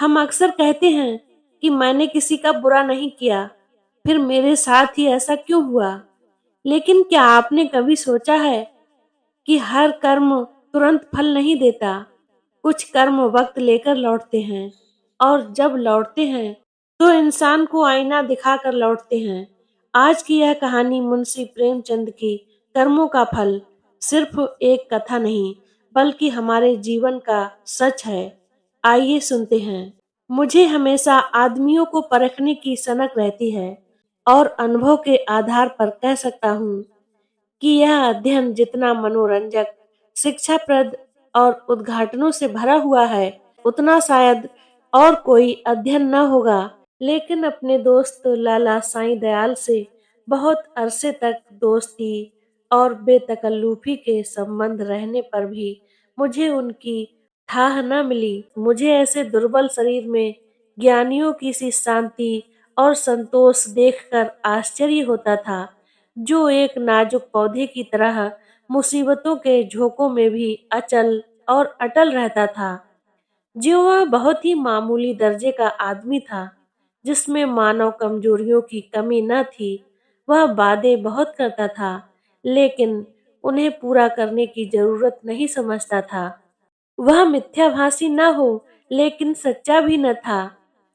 हम अक्सर कहते हैं कि मैंने किसी का बुरा नहीं किया, फिर मेरे साथ ही ऐसा क्यों हुआ? लेकिन क्या आपने कभी सोचा है कि हर कर्म तुरंत फल नहीं देता? कुछ कर्म वक्त लेकर लौटते हैं और जब लौटते हैं तो इंसान को आईना दिखाकर लौटते हैं। आज की यह कहानी मुंशी प्रेमचंद की कर्मों का फल सिर्फ एक कथा नहीं बल्कि हमारे जीवन का सच है। आइए सुनते हैं। मुझे हमेशा आदमियों को परखने की सनक रहती है और अनुभव के आधार पर कह सकता हूँ कि यह अध्ययन जितना मनोरंजक, शिक्षाप्रद और उद्घाटनों से भरा हुआ है, उतना शायद और कोई अध्ययन न होगा। लेकिन अपने दोस्त लाला साईं दयाल से बहुत अरसे तक दोस्ती और बेतकल्लुफी के संबंध रहने पर भी मुझे उनकी ठाह न मिली। मुझे ऐसे दुर्बल शरीर में ज्ञानियों की सी शांति और संतोष देखकर आश्चर्य होता था, जो एक नाजुक पौधे की तरह मुसीबतों के झोंकों में भी अचल और अटल रहता था। जो वह बहुत ही मामूली दर्जे का आदमी था, जिसमें मानव कमजोरियों की कमी न थी। वह वादे बहुत करता था, लेकिन उन्हें पूरा करने की जरूरत नहीं समझता था। वह मिथ्याभाषी न हो, लेकिन सच्चा भी न था।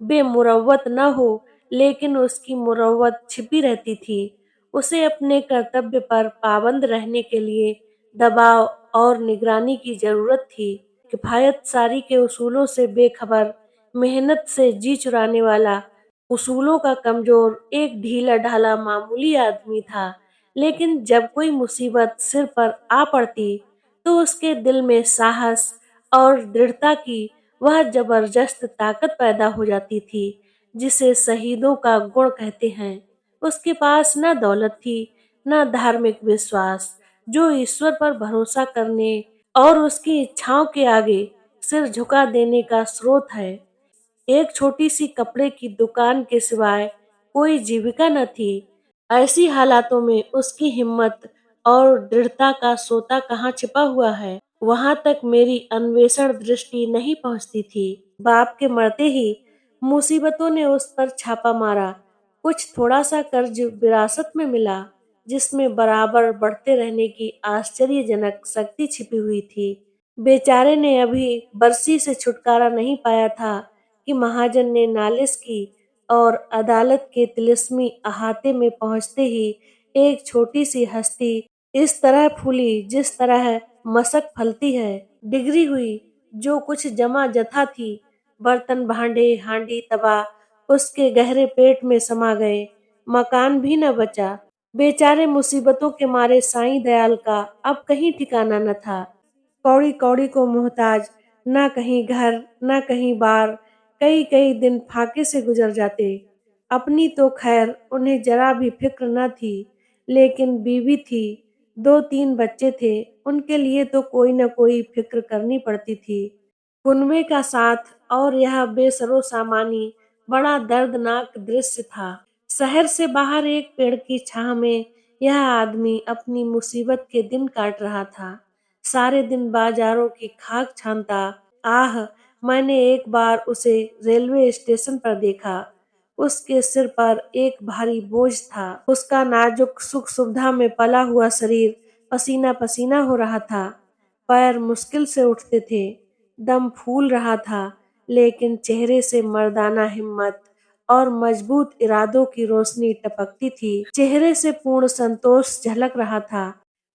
बेमुरव्वत न हो, लेकिन उसकी मुरव्वत छिपी रहती थी। उसे अपने कर्तव्य पर पाबंद रहने के लिए दबाव और निगरानी की जरूरत थी। किफायत सारी के उसूलों से बेखबर, मेहनत से जी चुराने वाला, उसूलों का कमजोर, एक ढीला ढाला मामूली आदमी था। लेकिन जब कोई मुसीबत सिर पर आ पड़ती तो उसके दिल में साहस और दृढ़ता की वह जबरदस्त ताकत पैदा हो जाती थी, जिसे शहीदों का गुण कहते हैं। उसके पास न दौलत थी, न धार्मिक विश्वास, जो ईश्वर पर भरोसा करने और उसकी इच्छाओं के आगे सिर झुका देने का स्रोत है। एक छोटी सी कपड़े की दुकान के सिवाय कोई जीविका न थी। ऐसी हालातों में उसकी हिम्मत और दृढ़ता का सोता कहाँ छिपा हुआ है, वहां तक मेरी अन्वेषण दृष्टि नहीं पहुंचती थी। बाप के मरते ही मुसीबतों ने उस पर छापा मारा। कुछ थोड़ा सा कर्ज विरासत में मिला, जिसमें बराबर बढ़ते रहने की आश्चर्यजनक शक्ति छिपी हुई थी। बेचारे ने अभी बरसी से छुटकारा नहीं पाया था कि महाजन ने नालिश की और अदालत के तिलिस्मी अहाते में पहुंचते ही एक छोटी सी हस्ती इस तरह फूली जिस तरह मशक फलती है। डिगरी हुई, जो कुछ जमा जथा थी, बर्तन भांडे हांडी तबा उसके गहरे पेट में समा गए। मकान भी न बचा। बेचारे मुसीबतों के मारे साईं दयाल का अब कहीं ठिकाना न था। कौड़ी कौड़ी को मोहताज, ना कहीं घर ना कहीं बार, कई कई दिन फाके से गुजर जाते। अपनी तो खैर उन्हें जरा भी फिक्र न थी, लेकिन बीवी थी, दो तीन बच्चे थे, उनके लिए तो कोई न कोई फिक्र करनी पड़ती थी। कुनबे का साथ और यह बेसरो सामानी बड़ा दर्दनाक दृश्य था। शहर से बाहर एक पेड़ की छाह में यह आदमी अपनी मुसीबत के दिन काट रहा था। सारे दिन बाजारों की खाक छानता। आह, मैंने एक बार उसे रेलवे स्टेशन पर देखा। उसके सिर पर एक भारी बोझ था। उसका नाजुक सुख सुविधा में पला हुआ शरीर पसीना पसीना हो रहा था। पैर मुश्किल से उठते थे। दम फूल रहा था, लेकिन चेहरे से मर्दाना हिम्मत और मजबूत इरादों की रोशनी टपकती थी। चेहरे से पूर्ण संतोष झलक रहा था।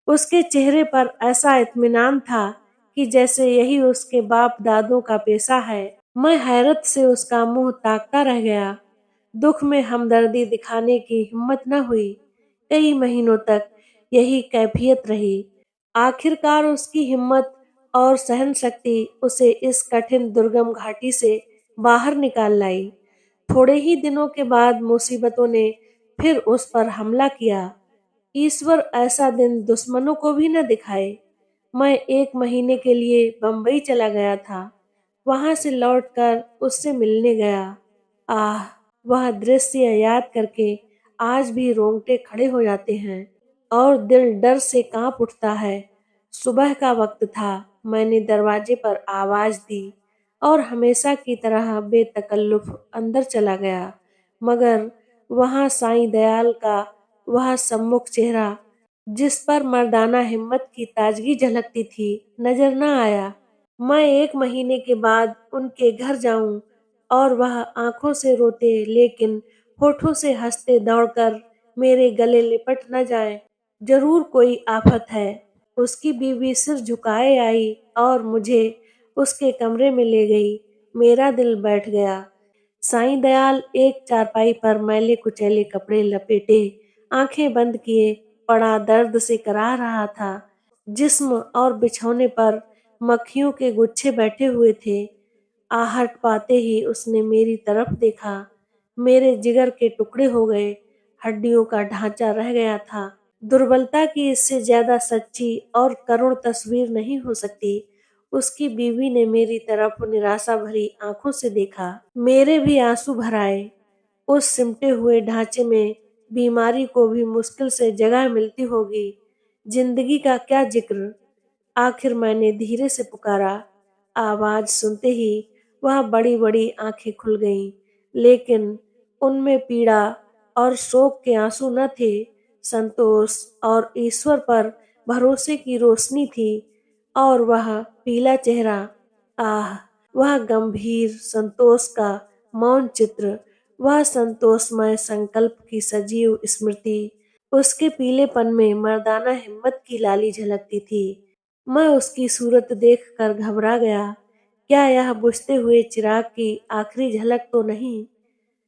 उसके चेहरे पर ऐसा इत्मीनान था कि जैसे यही उसके बाप दादों का पेशा है। मैं हैरत से उसका मुंह ताकता रह गया। दुख में हमदर्दी दिखाने की हिम्मत न हुई। कई महीनों तक यही कैफियत रही। आखिरकार उसकी हिम्मत और सहन शक्ति उसे इस कठिन दुर्गम घाटी से बाहर निकाल लाई। थोड़े ही दिनों के बाद मुसीबतों ने फिर उस पर हमला किया। ईश्वर ऐसा दिन दुश्मनों को भी न दिखाए। मैं एक महीने के लिए बंबई चला गया था। वहां से लौटकर उससे मिलने गया। आह, वह दृश्य याद करके आज भी रोंगटे खड़े हो जाते हैं और दिल डर से कांप उठता है। सुबह का वक्त था। मैंने दरवाजे पर आवाज दी और हमेशा की तरह बेतकल्लुफ़ अंदर चला गया। मगर वहाँ साईं दयाल का वह सम्मुख चेहरा, जिस पर मर्दाना हिम्मत की ताजगी झलकती थी, नजर न आया। मैं 1 महीने के बाद उनके घर जाऊं और वह आंखों से रोते लेकिन होठों से हंसते दौड़कर मेरे गले लिपट न जाए। जरूर कोई आफत है। उसकी बीवी सिर झुकाए आई और मुझे उसके कमरे में ले गई। मेरा दिल बैठ गया। साईं दयाल एक चारपाई पर मैले कुचैले कपड़े लपेटे, आंखें बंद किए, पड़ा दर्द से कराह रहा था। जिस्म और बिछौने पर मक्खियों के गुच्छे बैठे हुए थे। आहट पाते ही उसने मेरी तरफ देखा। मेरे जिगर के टुकड़े हो गए, हड्डियों का ढांचा रह गया था। दुर्बलता की इससे ज्यादा सच्ची और करुण तस्वीर नहीं हो सकती। उसकी बीवी ने मेरी तरफ निराशा भरी आंखों से देखा। मेरे भी आंसू भर आए। उस सिमटे हुए ढांचे में बीमारी को भी मुश्किल से जगह मिलती होगी। जिंदगी का क्या जिक्र। आखिर मैंने धीरे से पुकारा। आवाज सुनते ही वह बड़ी बड़ी आंखें खुल गईं, लेकिन उनमें पीड़ा और शोक के आंसू न थे। संतोष और ईश्वर पर भरोसे की रोशनी थी। और वह पीला चेहरा, आह, वह गंभीर संतोष का मौन चित्र, वह संतोषमय संकल्प की सजीव स्मृति। उसके पीलेपन में मर्दाना हिम्मत की लाली झलकती थी। मैं उसकी सूरत देखकर घबरा गया। क्या यह बुझते हुए चिराग की आखिरी झलक तो नहीं?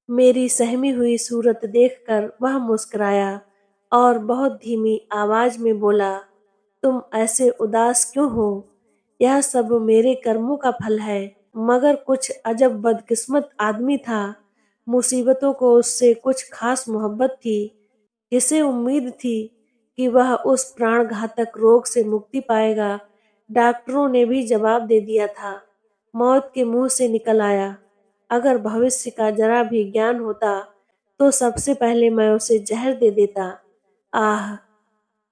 मेरी सहमी हुई सूरत देखकर वह मुस्कुराया और बहुत धीमी आवाज में बोला, तुम ऐसे उदास क्यों हो? यह सब मेरे कर्मों का फल है। मगर कुछ अजब बदकिस्मत आदमी था। मुसीबतों को उससे कुछ खास मोहब्बत थी। किसे उम्मीद थी कि वह उस प्राणघातक रोग से मुक्ति पाएगा। डॉक्टरों ने भी जवाब दे दिया था। मौत के मुंह से निकल आया। अगर भविष्य का जरा भी ज्ञान होता तो सबसे पहले मैं उसे जहर दे देता। आह,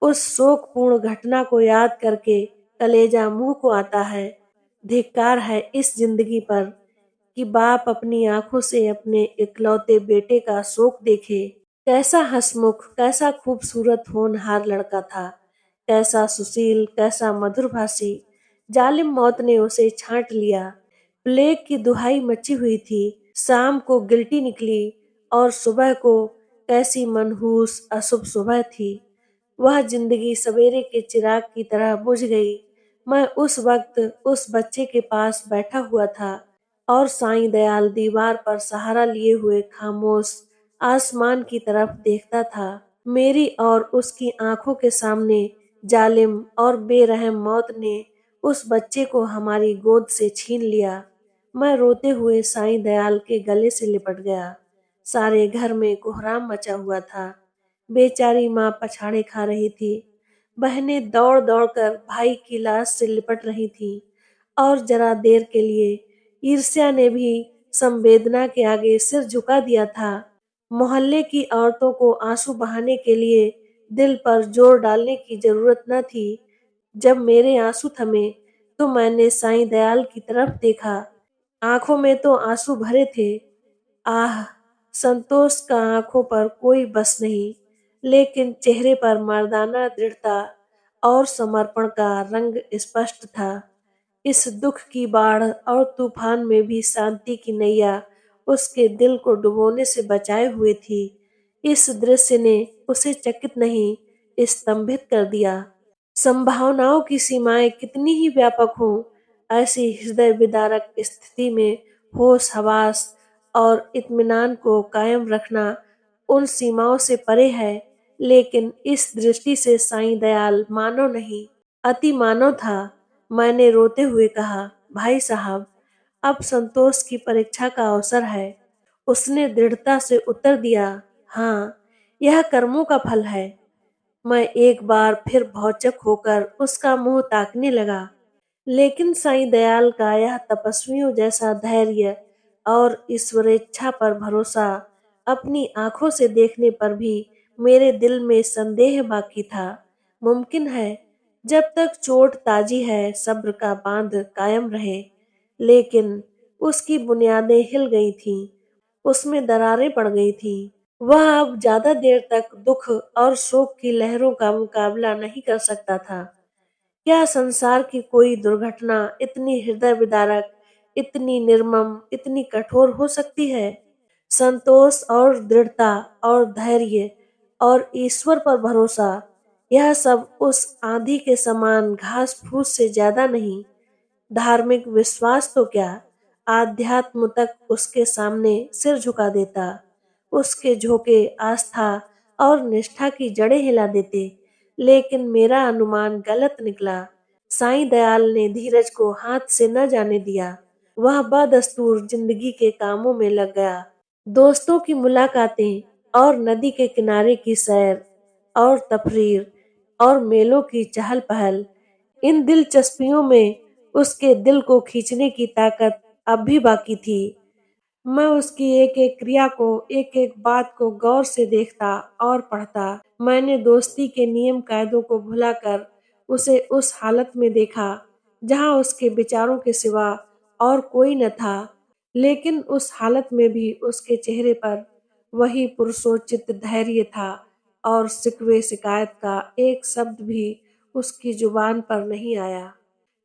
उस शोकपूर्ण घटना को याद करके कलेजा मुंह को आता है। धिक्कार है इस जिंदगी पर कि बाप अपनी आंखों से अपने इकलौते बेटे का शोक देखे। कैसा हंसमुख, कैसा खूबसूरत होनहार लड़का था। कैसा सुशील, कैसा मधुरभाषी। जालिम मौत ने उसे छांट लिया। प्लेग की दुहाई मची हुई थी। शाम को गिल्टी निकली और सुबह को कैसी मनहूस अशुभ सुबह थी। वह जिंदगी सवेरे के चिराग की तरह बुझ गई। मैं उस वक्त उस बच्चे के पास बैठा हुआ था और साईं दयाल दीवार पर सहारा लिए हुए खामोश आसमान की तरफ देखता था। मेरी और उसकी आंखों के सामने जालिम और बेरहम मौत ने उस बच्चे को हमारी गोद से छीन लिया। मैं रोते हुए साईं दयाल के गले से लिपट गया। सारे घर में कोहराम मचा हुआ था। बेचारी माँ पछाड़े खा रही थी। बहनें दौड़ दौड़ कर भाई की लाश से लिपट रही थीं और जरा देर के लिए ईर्ष्या ने भी संवेदना के आगे सिर झुका दिया था। मोहल्ले की औरतों को आंसू बहाने के लिए दिल पर जोर डालने की जरूरत न थी। जब मेरे आंसू थमे तो मैंने साईं दयाल की तरफ देखा। आंखों में तो आंसू भरे थे। आह, संतोष का आंखों पर कोई बस नहीं, लेकिन चेहरे पर मर्दाना दृढ़ता और समर्पण का रंग स्पष्ट था। इस दुख की बाढ़ और तूफान में भी शांति की नैया उसके दिल को डुबोने से बचाए हुए थी। इस दृश्य ने उसे चकित नहीं, स्तंभित कर दिया। संभावनाओं की सीमाएं कितनी ही व्यापक हों, ऐसी हृदय विदारक स्थिति में होश हवास और इत्मीनान को कायम रखना उन सीमाओं से परे है। लेकिन इस दृष्टि से साईं दयाल मानव नहीं, अति मानव था। मैंने रोते हुए कहा, भाई साहब, अब संतोष की परीक्षा का अवसर है। उसने दृढ़ता से उत्तर दिया, हाँ, यह कर्मों का फल है। मैं एक बार फिर भौचक होकर उसका मुंह ताकने लगा। लेकिन साईं दयाल का यह तपस्वियों जैसा धैर्य और ईश्वरेच्छा पर भरोसा अपनी आंखों से देखने पर भी मेरे दिल में संदेह बाकी था। मुमकिन है जब तक चोट ताजी है सब्र का बांध कायम रहे। लेकिन उसकी बुनियादें हिल गई थीं, उसमें दरारें पड़ गई थीं। वह अब ज्यादा देर तक दुख और शोक की लहरों का मुकाबला नहीं कर सकता था। क्या संसार की कोई दुर्घटना इतनी हृदय विदारक, इतनी निर्मम, इतनी कठोर हो सकती है? संतोष और दृढ़ता और धैर्य और ईश्वर पर भरोसा, यह सब उस आंधी के समान घास फूस से ज्यादा नहीं। धार्मिक विश्वास तो क्या, आध्यात्म तक उसके सामने सिर झुका देता। उसके झोंके आस्था और निष्ठा की जड़ें हिला देते। लेकिन मेरा अनुमान गलत निकला। साईं दयाल ने धीरज को हाथ से न जाने दिया। वह बदस्तूर जिंदगी के कामों में लग गया। दोस्तों की मुलाकातें और नदी के किनारे की सैर और तफरीर और मेलों की चहल पहल, इन दिलचस्पियों में उसके दिल को खींचने की ताकत अब भी बाकी थी। मैं उसकी एक एक क्रिया को, एक एक बात को गौर से देखता और पढ़ता। मैंने दोस्ती के नियम कायदों को भुलाकर उसे उस हालत में देखा जहां उसके विचारों के सिवा और कोई न था। लेकिन उस हालत में भी उसके चेहरे पर वही पुरुषोचित धैर्य था और शिकवे शिकायत का एक शब्द भी उसकी जुबान पर नहीं आया।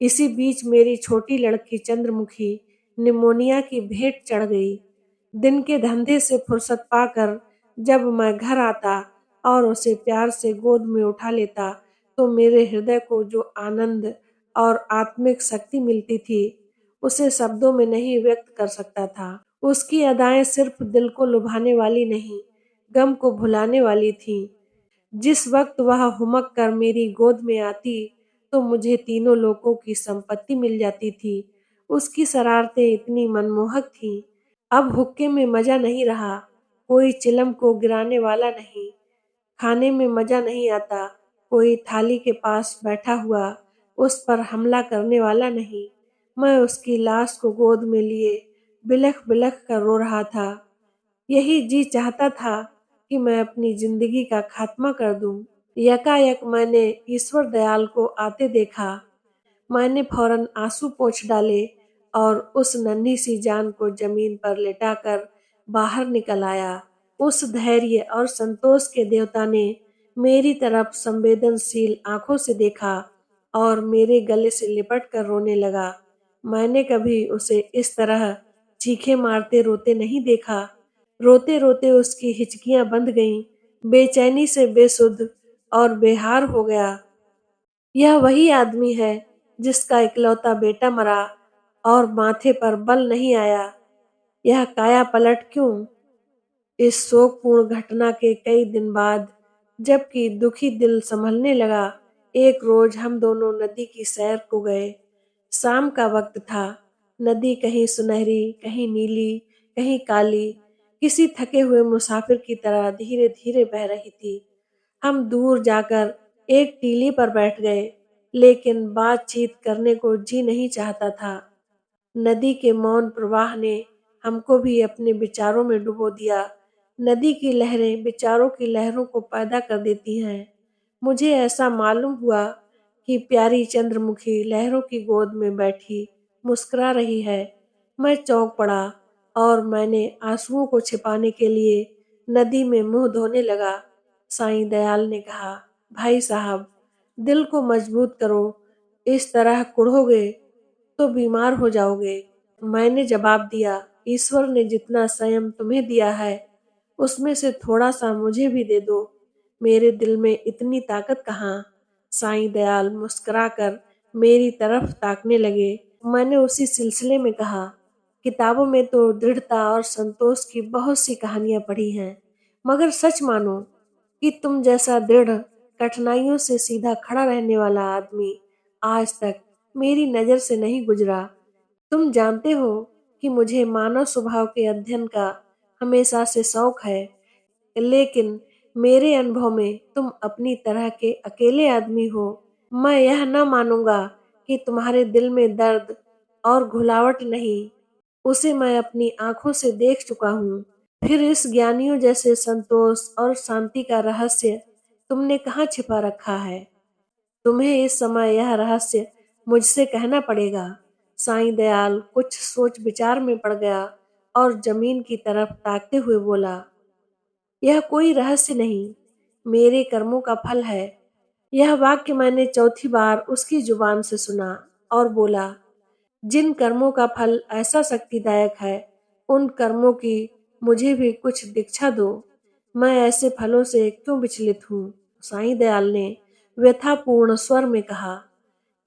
इसी बीच मेरी छोटी लड़की चंद्रमुखी निमोनिया की भेंट चढ़ गई। दिन के धंधे से फुर्सत पाकर जब मैं घर आता और उसे प्यार से गोद में उठा लेता, तो मेरे हृदय को जो आनंद और आत्मिक शक्ति मिलती थी, उसे शब्दों में नहीं व्यक्त कर सकता था। उसकी अदाएं सिर्फ दिल को लुभाने वाली नहीं, गम को भुलाने वाली थीं। जिस वक्त वह हुमक कर मेरी गोद में आती, तो मुझे तीनों लोकों की संपत्ति मिल जाती थी। उसकी शरारतें इतनी मनमोहक थीं। अब हुक्के में मजा नहीं रहा, कोई चिलम को गिराने वाला नहीं। खाने में मजा नहीं आता, कोई थाली के पास बैठा हुआ उस पर हमला करने वाला नहीं। मैं उसकी लाश को गोद में लिए बिलख बिलख कर रो रहा था। यही जी चाहता था कि मैं अपनी जिंदगी का खात्मा कर दूं। यकायक मैंने ईश्वर दयाल को आते देखा। मैंने फौरन आंसू पोंछ डाले और उस नन्ही सी जान को जमीन पर लेटाकर बाहर निकल आया। उस धैर्य और संतोष के देवता ने मेरी तरफ संवेदनशील आंखों से देखा और मेरे गले से लिपट कर रोने लगा। मैंने कभी उसे इस तरह चीखें मारते रोते नहीं देखा। रोते रोते उसकी हिचकियां बंध गईं, बेचैनी से बेसुध और बेहार हो गया। यह वही आदमी है जिसका इकलौता बेटा मरा और माथे पर बल नहीं आया। यह काया पलट क्यों? इस शोकपूर्ण घटना के कई दिन बाद, जबकि दुखी दिल संभलने लगा, एक रोज हम दोनों नदी की सैर को गए। शाम का वक्त था। नदी कहीं सुनहरी, कहीं नीली, कहीं काली, किसी थके हुए मुसाफिर की तरह धीरे धीरे बह रही थी। हम दूर जाकर एक टीले पर बैठ गए, लेकिन बातचीत करने को जी नहीं चाहता था। नदी के मौन प्रवाह ने हमको भी अपने विचारों में डुबो दिया। नदी की लहरें विचारों की लहरों को पैदा कर देती हैं। मुझे ऐसा मालूम हुआ कि प्यारी चंद्रमुखी लहरों की गोद में बैठी मुस्कुरा रही है। मैं चौंक पड़ा और मैंने आंसुओं को छिपाने के लिए नदी में मुंह धोने लगा। साईं दयाल ने कहा, भाई साहब, दिल को मजबूत करो, इस तरह कुढ़ोगे तो बीमार हो जाओगे। मैंने जवाब दिया, ईश्वर ने जितना संयम तुम्हें दिया है, उसमें से थोड़ा सा मुझे भी दे दो। मेरे दिल में इतनी ताकत कहाँ? साईं दयाल मुस्कुराकर मेरी तरफ ताकने लगे। मैंने उसी सिलसिले में कहा, किताबों में तो दृढ़ता और संतोष की बहुत सी कहानियां पढ़ी हैं, मगर सच मानो कि तुम जैसा दृढ़, कठिनाइयों से सीधा खड़ा रहने वाला आदमी आज तक मेरी नजर से नहीं गुजरा। तुम जानते हो कि मुझे मानव स्वभाव के अध्ययन का हमेशा से शौक है, लेकिन मेरे अनुभव में तुम अपनी तरह के अकेले आदमी हो। मैं यह न मानूंगा कि तुम्हारे दिल में दर्द और घुलावट नहीं, उसे मैं अपनी आंखों से देख चुका हूँ। फिर इस ज्ञानियों जैसे संतोष और शांति का रहस्य तुमने कहाँ छिपा रखा है? तुम्हें इस समय यह रहस्य मुझसे कहना पड़ेगा। साईं दयाल कुछ सोच विचार में पड़ गया और जमीन की तरफ ताकते हुए बोला, यह कोई रहस्य नहीं, मेरे कर्मों का फल है। यह वाक्य मैंने चौथी बार उसकी जुबान से सुना और बोला, जिन कर्मों का फल ऐसा शक्तिदायक है, उन कर्मों की मुझे भी कुछ दीक्षा दो। मैं ऐसे फलों से क्यों विचलित हूँ? साईं दयाल ने व्यथापूर्ण स्वर में कहा,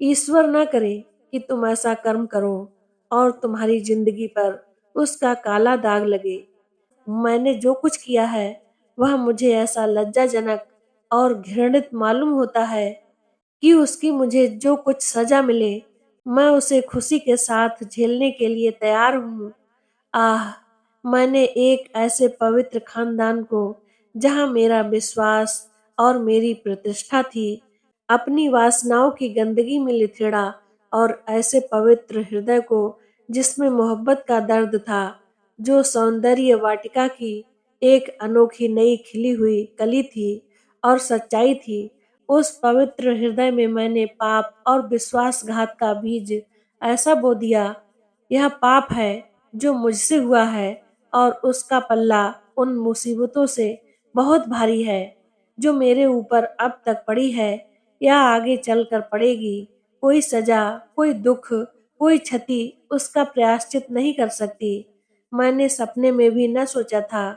ईश्वर न करे कि तुम ऐसा कर्म करो और तुम्हारी जिंदगी पर उसका काला दाग लगे। मैंने जो कुछ किया है वह मुझे ऐसा लज्जाजनक और घृणित मालूम होता है कि उसकी मुझे जो कुछ सजा मिले, मैं उसे खुशी के साथ झेलने के लिए तैयार हूँ। आह! मैंने एक ऐसे पवित्र खानदान को, जहाँ मेरा विश्वास और मेरी प्रतिष्ठा थी, अपनी वासनाओं की गंदगी में लिथेड़ा, और ऐसे पवित्र हृदय को, जिसमें मोहब्बत का दर्द था, जो सौंदर्य वाटिका की एक अनोखी नई खिली हुई कली थी और सच्चाई थी, उस पवित्र हृदय में मैंने पाप और विश्वासघात का बीज ऐसा बो दिया। यह पाप है जो मुझसे हुआ है, और उसका पल्ला उन मुसीबतों से बहुत भारी है जो मेरे ऊपर अब तक पड़ी है या आगे चलकर पड़ेगी। कोई सजा, कोई दुख, कोई क्षति उसका प्रायश्चित नहीं कर सकती। मैंने सपने में भी न सोचा था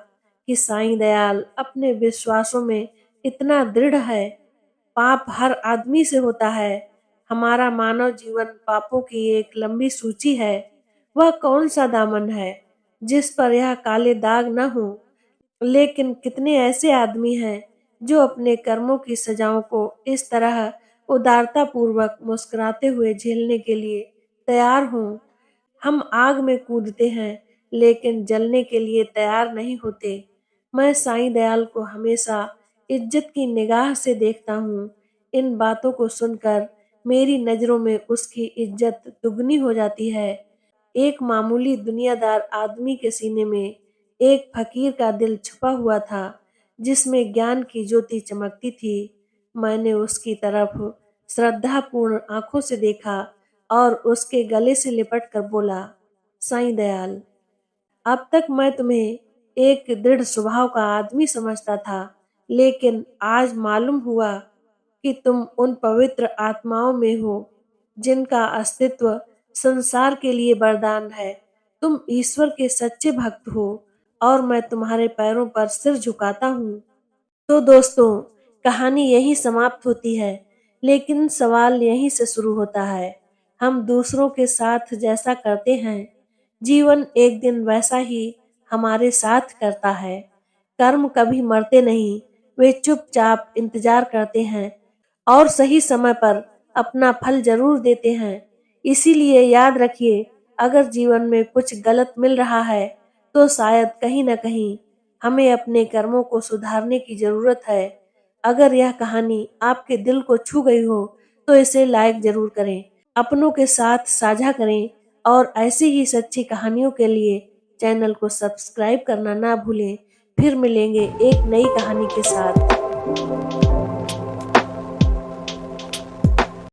कि साईं दयाल अपने विश्वासों में इतना दृढ़ है। पाप हर आदमी से होता है। हमारा मानव जीवन पापों की एक लंबी सूची है। वह कौन सा दामन है जिस पर यह काले दाग न हो? लेकिन कितने ऐसे आदमी हैं जो अपने कर्मों की सजाओं को इस तरह उदारता पूर्वक मुस्कुराते हुए झेलने के लिए तैयार हों। हम आग में कूदते हैं लेकिन जलने के लिए तैयार नहीं होते। मैं साईं दयाल को हमेशा इज्जत की निगाह से देखता हूँ। इन बातों को सुनकर मेरी नजरों में उसकी इज्जत दुगनी हो जाती है। एक मामूली दुनियादार आदमी के सीने में एक फकीर का दिल छुपा हुआ था, जिसमें ज्ञान की ज्योति चमकती थी। मैंने उसकी तरफ श्रद्धापूर्ण आंखों से देखा और उसके गले से लिपट कर बोला, साईं दयाल, अब तक मैं तुम्हें एक दृढ़ स्वभाव का आदमी समझता था, लेकिन आज मालूम हुआ कि तुम उन पवित्र आत्माओं में हो जिनका अस्तित्व संसार के लिए वरदान है। तुम ईश्वर के सच्चे भक्त हो और मैं तुम्हारे पैरों पर सिर झुकाता हूँ। तो दोस्तों, कहानी यहीं समाप्त होती है, लेकिन सवाल यहीं से शुरू होता है। हम दूसरों के साथ जैसा करते हैं, जीवन एक दिन वैसा ही हमारे साथ करता है। कर्म कभी मरते नहीं, वे चुपचाप इंतजार करते हैं और सही समय पर अपना फल जरूर देते हैं। इसीलिए याद रखिए, अगर जीवन में कुछ गलत मिल रहा है, तो शायद कहीं न कहीं हमें अपने कर्मों को सुधारने की जरूरत है। अगर यह कहानी आपके दिल को छू गई हो, तो इसे लाइक जरूर करें, अपनों के साथ साझा करें और ऐसी ही सच्ची कहानियों के लिए चैनल को सब्सक्राइब करना ना भूलें। फिर मिलेंगे एक नई कहानी के साथ।